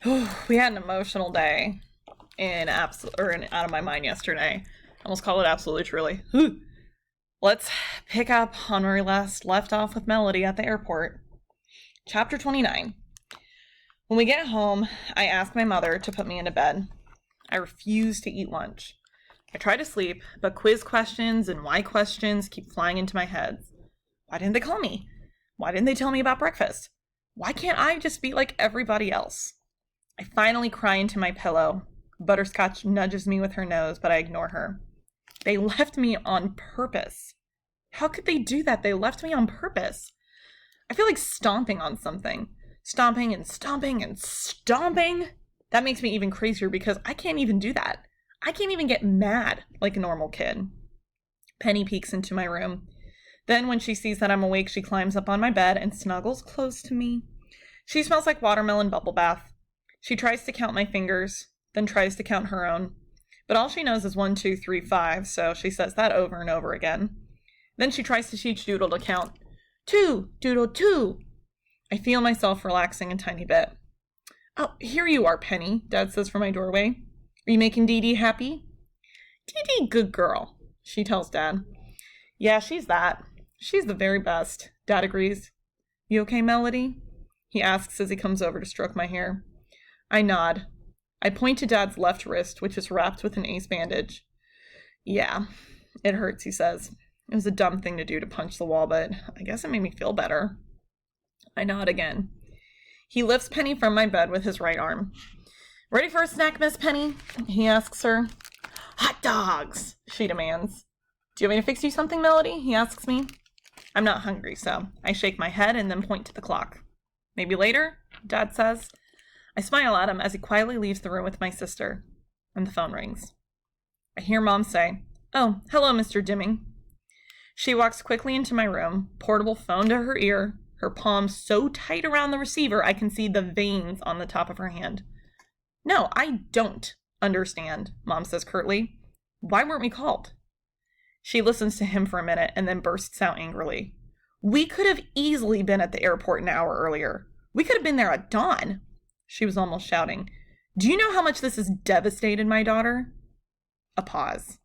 We had an emotional day in Out of My Mind yesterday. I almost call it Absolutely Truly. Let's pick up on where we last left off with Melody at the airport. Chapter 29. When we get home, I ask my mother to put me into bed. I refuse to eat lunch. I try to sleep, but quiz questions and why questions keep flying into my head. Why didn't they call me? Why didn't they tell me about breakfast? Why can't I just be like everybody else? I finally cry into my pillow. Butterscotch nudges me with her nose, but I ignore her. They left me on purpose. How could they do that? They left me on purpose. I feel like stomping on something. Stomping and stomping and stomping. That makes me even crazier because I can't even do that. I can't even get mad like a normal kid. Penny peeks into my room. Then when she sees that I'm awake, she climbs up on my bed and snuggles close to me. She smells like watermelon bubble bath. She tries to count my fingers, then tries to count her own. But all she knows is 1, 2, 3, 5, so she says that over and over again. Then she tries to teach Doodle to count. 2, Doodle, 2. I feel myself relaxing a tiny bit. Oh, here you are, Penny, Dad says from my doorway. Are you making Dee Dee happy? Dee Dee, good girl, she tells Dad. Yeah, she's that. She's the very best, Dad agrees. You okay, Melody? He asks as he comes over to stroke my hair. I nod. I point to Dad's left wrist, which is wrapped with an ace bandage. Yeah, it hurts, he says. It was a dumb thing to do to punch the wall, but I guess it made me feel better. I nod again. He lifts Penny from my bed with his right arm. Ready for a snack, Miss Penny? He asks her. Hot dogs, she demands. Do you want me to fix you something, Melody? He asks me. I'm not hungry, so I shake my head and then point to the clock. Maybe later, Dad says. I smile at him as he quietly leaves the room with my sister, and the phone rings. I hear Mom say, Oh, hello, Mr. Dimming. She walks quickly into my room, portable phone to her ear, her palm so tight around the receiver I can see the veins on the top of her hand. No, I don't understand, Mom says curtly. Why weren't we called? She listens to him for a minute and then bursts out angrily. We could have easily been at the airport an hour earlier. We could have been there at dawn. She was almost shouting. Do you know how much this has devastated my daughter? A pause.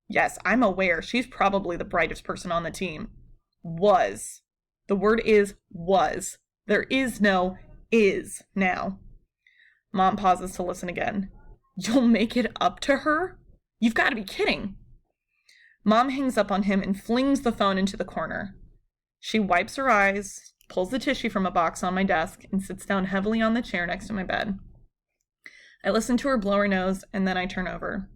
Yes, I'm aware she's probably the brightest person on the team. Was. The word is was. There is no is now. Mom pauses to listen again. You'll make it up to her? You've got to be kidding. Mom hangs up on him and flings the phone into the corner. She wipes her eyes, pulls the tissue from a box on my desk, and sits down heavily on the chair next to my bed. I listen to her blow her nose, and then I turn over.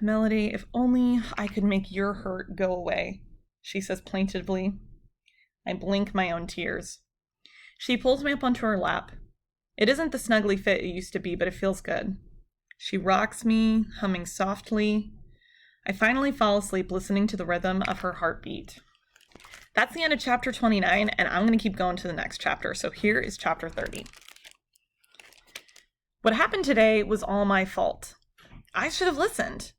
Melody, if only I could make your hurt go away, she says plaintively. I blink my own tears. She pulls me up onto her lap. It isn't the snuggly fit it used to be, but it feels good. She rocks me, humming softly. I finally fall asleep listening to the rhythm of her heartbeat. That's the end of chapter 29, and I'm going to keep going to the next chapter. So here is chapter 30. What happened today was all my fault. I should have listened.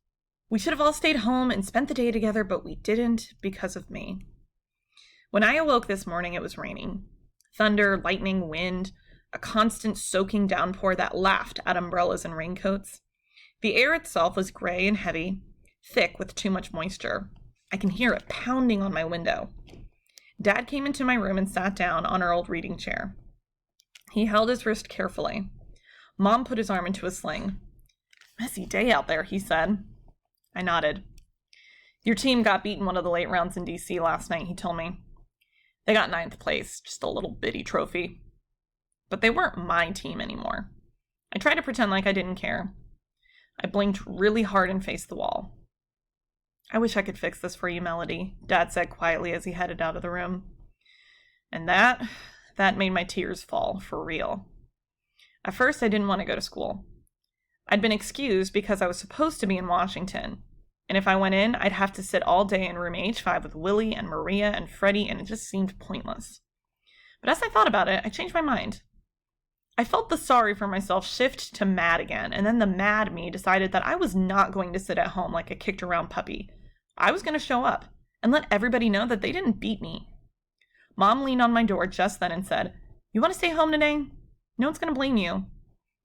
We should have all stayed home and spent the day together, but we didn't because of me. When I awoke this morning, it was raining. Thunder, lightning, wind, a constant soaking downpour that laughed at umbrellas and raincoats. The air itself was gray and heavy, thick with too much moisture. I can hear it pounding on my window. Dad came into my room and sat down on our old reading chair. He held his wrist carefully. Mom put his arm into a sling. Messy day out there, he said. I nodded. Your team got beaten one of the late rounds in D.C. last night, he told me. They got 9th place, just a little bitty trophy. But they weren't my team anymore. I tried to pretend like I didn't care. I blinked really hard and faced the wall. I wish I could fix this for you, Melody, Dad said quietly as he headed out of the room. And that made my tears fall, for real. At first, I didn't want to go to school. I'd been excused because I was supposed to be in Washington. And if I went in, I'd have to sit all day in room H5 with Willie and Maria and Freddie, and it just seemed pointless. But as I thought about it, I changed my mind. I felt the sorry for myself shift to mad again, and then the mad me decided that I was not going to sit at home like a kicked around puppy. I was going to show up and let everybody know that they didn't beat me. Mom leaned on my door just then and said, You want to stay home today? No one's going to blame you.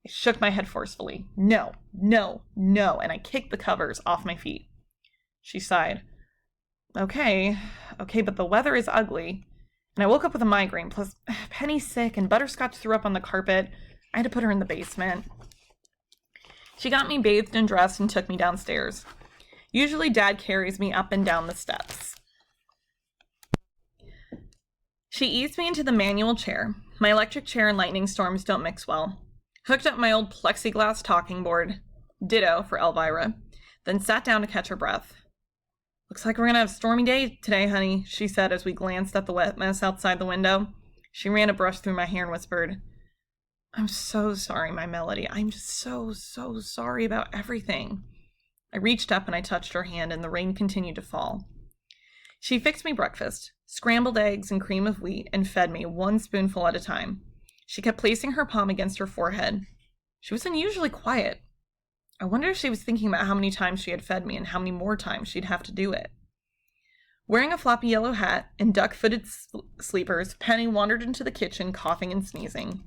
I shook my head forcefully. No, no, no, and I kicked the covers off my feet. She sighed. Okay, but the weather is ugly. And I woke up with a migraine, plus Penny's sick and Butterscotch threw up on the carpet. I had to put her in the basement. She got me bathed and dressed and took me downstairs. Usually Dad carries me up and down the steps. She eased me into the manual chair. My electric chair and lightning storms don't mix well. Hooked up my old plexiglass talking board, ditto for Elvira, then sat down to catch her breath. Looks like we're gonna have a stormy day today, honey, she said as we glanced at the wet mess outside the window. She ran a brush through my hair and whispered, I'm so sorry, my Melody. I'm just so sorry about everything. I reached up and I touched her hand and the rain continued to fall. She fixed me breakfast, scrambled eggs and cream of wheat, and fed me one spoonful at a time. She kept placing her palm against her forehead. She was unusually quiet. I wonder if she was thinking about how many times she had fed me and how many more times she'd have to do it. Wearing a floppy yellow hat and duck-footed sleepers, Penny wandered into the kitchen, coughing and sneezing.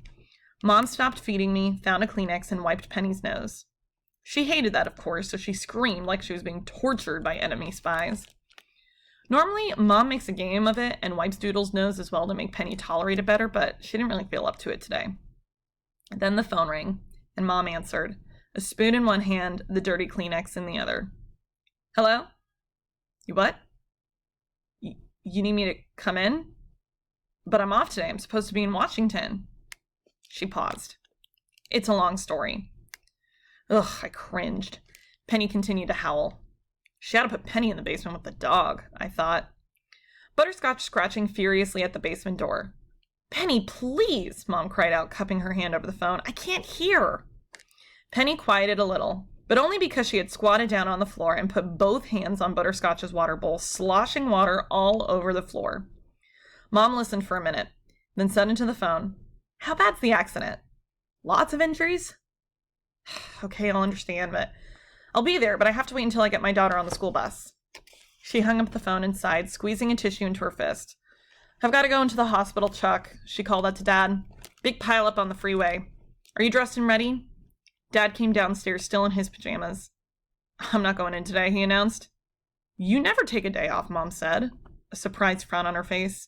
Mom stopped feeding me, found a Kleenex, and wiped Penny's nose. She hated that, of course, so she screamed like she was being tortured by enemy spies. Normally, Mom makes a game of it and wipes Doodle's nose as well to make Penny tolerate it better, but she didn't really feel up to it today. Then the phone rang, and Mom answered, a spoon in one hand, the dirty Kleenex in the other. Hello? You what? You need me to come in? But I'm off today. I'm supposed to be in Washington. She paused. It's a long story. Ugh, I cringed. Penny continued to howl. She had to put Penny in the basement with the dog, I thought. Butterscotch scratching furiously at the basement door. Penny, please, Mom cried out, cupping her hand over the phone. I can't hear. Penny quieted a little, but only because she had squatted down on the floor and put both hands on Butterscotch's water bowl, sloshing water all over the floor. Mom listened for a minute, then said into the phone, How bad's the accident? Lots of injuries? Okay, I'll understand, but I'll be there, but I have to wait until I get my daughter on the school bus. She hung up the phone and sighed, squeezing a tissue into her fist. I've got to go into the hospital, Chuck, she called out to Dad. Big pile up on the freeway. Are you dressed and ready? Dad came downstairs, still in his pajamas. I'm not going in today, he announced. You never take a day off, Mom said, a surprised frown on her face.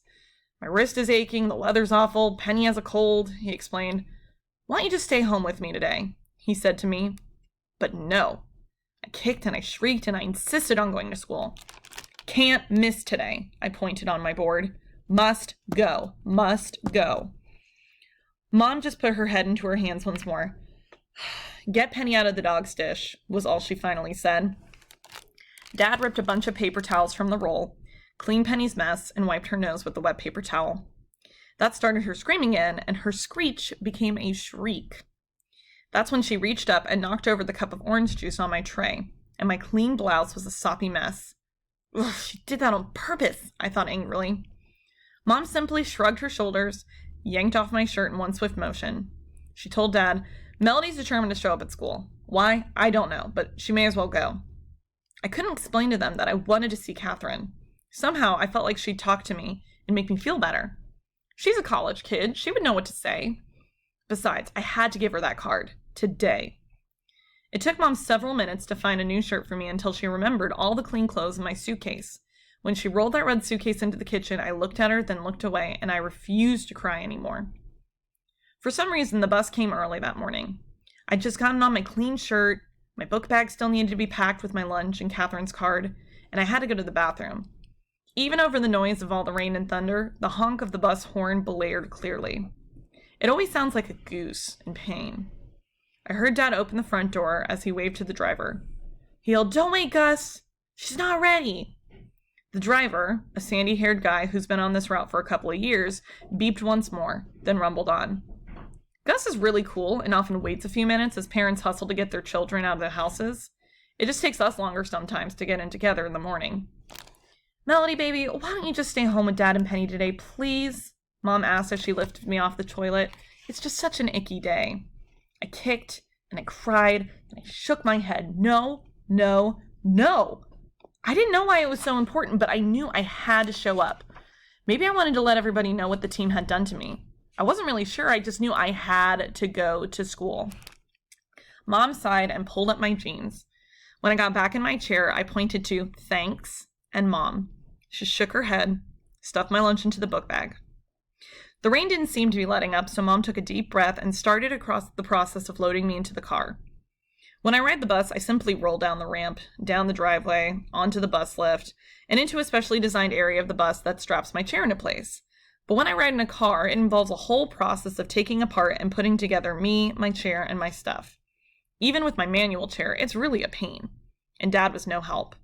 My wrist is aching, the weather's awful, Penny has a cold, he explained. Why don't you just stay home with me today? He said to me. But no. I kicked and I shrieked and I insisted on going to school. Can't miss today, I pointed on my board. Must go. Must go. Mom just put her head into her hands once more. Get Penny out of the dog's dish, was all she finally said. Dad ripped a bunch of paper towels from the roll, cleaned Penny's mess, and wiped her nose with the wet paper towel. That started her screaming again, and her screech became a shriek. That's when she reached up and knocked over the cup of orange juice on my tray, and my clean blouse was a soppy mess. Ugh, she did that on purpose, I thought angrily. Mom simply shrugged her shoulders, yanked off my shirt in one swift motion. She told Dad, Melody's determined to show up at school. Why? I don't know, but she may as well go. I couldn't explain to them that I wanted to see Catherine. Somehow, I felt like she'd talk to me and make me feel better. She's a college kid. She would know what to say. Besides, I had to give her that card. Today. It took Mom several minutes to find a new shirt for me until she remembered all the clean clothes in my suitcase. When she rolled that red suitcase into the kitchen, I looked at her, then looked away, and I refused to cry anymore. For some reason, the bus came early that morning. I'd just gotten on my clean shirt, my book bag still needed to be packed with my lunch and Catherine's card, and I had to go to the bathroom. Even over the noise of all the rain and thunder, the honk of the bus horn blared clearly. It always sounds like a goose in pain. I heard Dad open the front door as he waved to the driver. He yelled, "Don't wait, Gus! She's not ready!" The driver, a sandy-haired guy who's been on this route for a couple of years, beeped once more, then rumbled on. Gus is really cool and often waits a few minutes as parents hustle to get their children out of their houses. It just takes us longer sometimes to get in together in the morning. "Melody, baby, why don't you just stay home with Dad and Penny today, please?" Mom asked as she lifted me off the toilet. It's just such an icky day. I kicked, and I cried, and I shook my head. No, no, no! I didn't know why it was so important, but I knew I had to show up. Maybe I wanted to let everybody know what the team had done to me. I wasn't really sure. I just knew I had to go to school. Mom sighed and pulled up my jeans. When I got back in my chair, I pointed to thanks and Mom. She shook her head, stuffed my lunch into the book bag. The rain didn't seem to be letting up, so Mom took a deep breath and started across the process of loading me into the car. When I ride the bus, I simply roll down the ramp, down the driveway, onto the bus lift, and into a specially designed area of the bus that straps my chair into place. But when I ride in a car, it involves a whole process of taking apart and putting together me, my chair, and my stuff. Even with my manual chair, it's really a pain. And Dad was no help.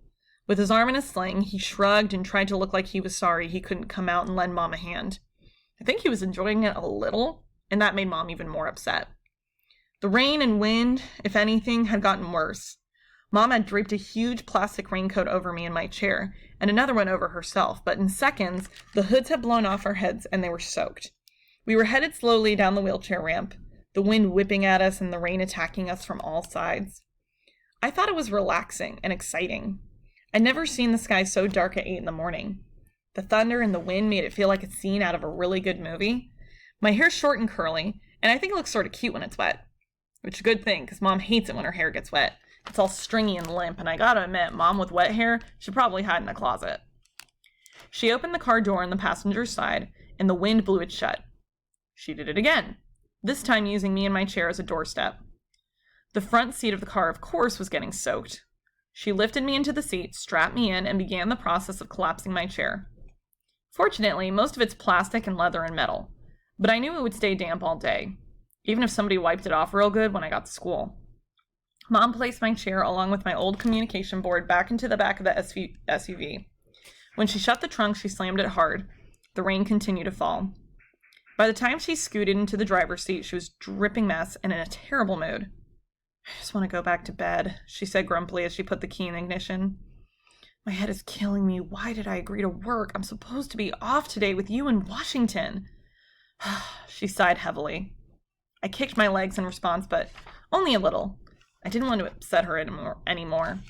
With his arm in a sling, he shrugged and tried to look like he was sorry he couldn't come out and lend Mom a hand. I think he was enjoying it a little, and that made Mom even more upset. The rain and wind, if anything, had gotten worse. Mom had draped a huge plastic raincoat over me in my chair, and another one over herself, but in seconds, the hoods had blown off our heads and they were soaked. We were headed slowly down the wheelchair ramp, the wind whipping at us and the rain attacking us from all sides. I thought it was relaxing and exciting. I'd never seen the sky so dark at 8 in the morning. The thunder and the wind made it feel like a scene out of a really good movie. My hair's short and curly, and I think it looks sort of cute when it's wet. Which is a good thing, because Mom hates it when her hair gets wet. It's all stringy and limp, and I gotta admit, Mom with wet hair should probably hide in the closet. She opened the car door on the passenger side, and the wind blew it shut. She did it again, this time using me and my chair as a doorstep. The front seat of the car, of course, was getting soaked. She lifted me into the seat, strapped me in, and began the process of collapsing my chair. Fortunately, most of it's plastic and leather and metal, but I knew it would stay damp all day, even if somebody wiped it off real good when I got to school. Mom placed my chair along with my old communication board back into the back of the SUV. When she shut the trunk, she slammed it hard. The rain continued to fall. By the time she scooted into the driver's seat, she was a dripping mess and in a terrible mood. "I just want to go back to bed," she said grumpily as she put the key in the ignition. "My head is killing me. Why did I agree to work? I'm supposed to be off today with you in Washington." She sighed heavily. I kicked my legs in response, but only a little. I didn't want to upset her anymore.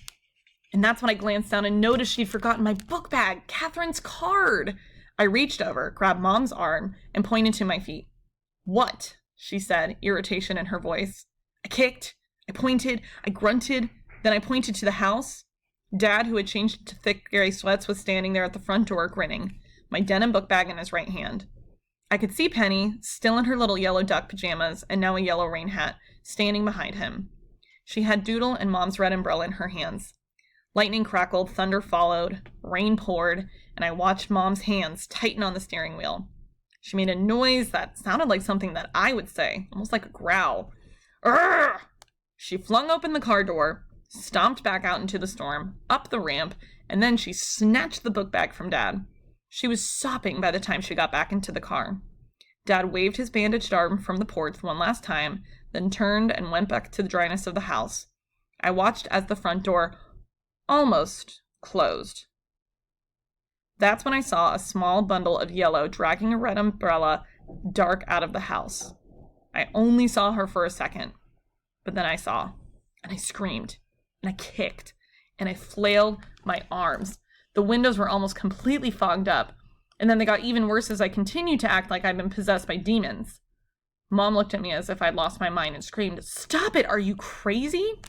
And that's when I glanced down and noticed she'd forgotten my book bag, Catherine's card. I reached over, grabbed Mom's arm, and pointed to my feet. "What?" she said, irritation in her voice. I kicked, I pointed, I grunted, then I pointed to the house. Dad, who had changed to thick gray sweats, was standing there at the front door, grinning, my denim book bag in his right hand. I could see Penny, still in her little yellow duck pajamas and now a yellow rain hat, standing behind him. She had Doodle and Mom's red umbrella in her hands. Lightning crackled, thunder followed, rain poured, and I watched Mom's hands tighten on the steering wheel. She made a noise that sounded like something that I would say, almost like a growl. "Urgh!" She flung open the car door, stomped back out into the storm, up the ramp, and then she snatched the book bag from Dad. She was sopping by the time she got back into the car. Dad waved his bandaged arm from the porch one last time, then turned and went back to the dryness of the house. I watched as the front door almost closed. That's when I saw a small bundle of yellow dragging a red umbrella dark out of the house. I only saw her for a second, but then I saw, and I screamed, and I kicked, and I flailed my arms. The windows were almost completely fogged up, and then they got even worse as I continued to act like I'd been possessed by demons. Mom looked at me as if I'd lost my mind and screamed, "Stop it! Are you crazy?"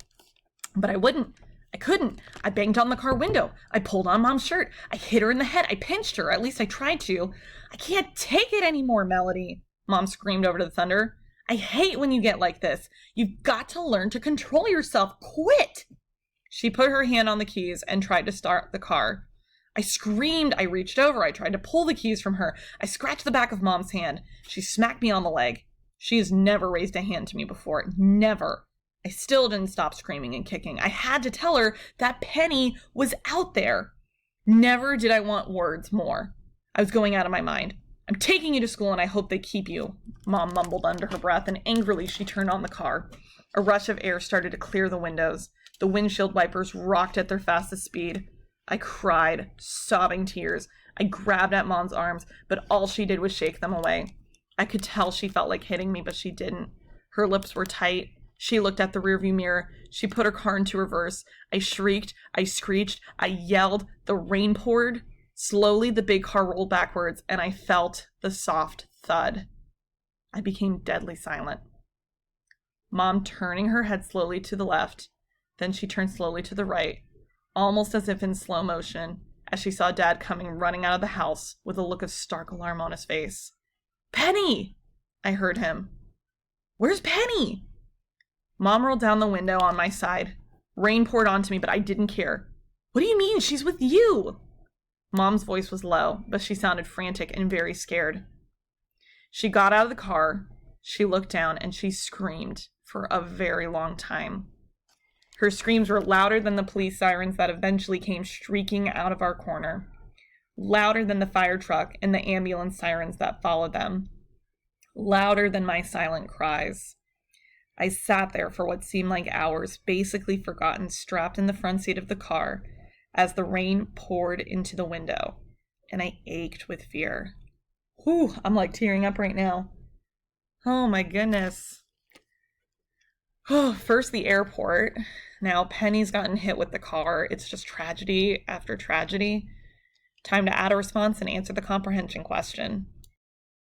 But I wouldn't. I couldn't. I banged on the car window. I pulled on Mom's shirt. I hit her in the head. I pinched her. At least I tried to. "I can't take it anymore, Melody," Mom screamed over the thunder. "I hate when you get like this. You've got to learn to control yourself. Quit!" She put her hand on the keys and tried to start the car. I screamed. I reached over. I tried to pull the keys from her. I scratched the back of Mom's hand. She smacked me on the leg. She has never raised a hand to me before. Never. I still didn't stop screaming and kicking. I had to tell her that Penny was out there. Never did I want words more. I was going out of my mind. "I'm taking you to school and I hope they keep you," Mom mumbled under her breath, and angrily she turned on the car. A rush of air started to clear the windows. The windshield wipers rocked at their fastest speed. I cried, sobbing tears. I grabbed at Mom's arms, but all she did was shake them away. I could tell she felt like hitting me, but she didn't. Her lips were tight. She looked at the rearview mirror. She put her car into reverse. I shrieked. I screeched. I yelled. The rain poured. Slowly, the big car rolled backwards, and I felt the soft thud. I became deadly silent. Mom turning her head slowly to the left, then she turned slowly to the right, almost as if in slow motion, as she saw Dad coming running out of the house with a look of stark alarm on his face. "Penny!" I heard him. "Where's Penny?" Mom rolled down the window on my side. Rain poured onto me, but I didn't care. "What do you mean? She's with you!" Mom's voice was low, but she sounded frantic and very scared. She got out of the car, she looked down, and she screamed for a very long time. Her screams were louder than the police sirens that eventually came shrieking out of our corner, louder than the fire truck and the ambulance sirens that followed them, louder than my silent cries. I sat there for what seemed like hours, basically forgotten, strapped in the front seat of the car as the rain poured into the window, and I ached with fear. Whew, I'm like tearing up right now. Oh my goodness. Oh, first the airport. Now Penny's gotten hit with the car. It's just tragedy after tragedy. Time to add a response and answer the comprehension question.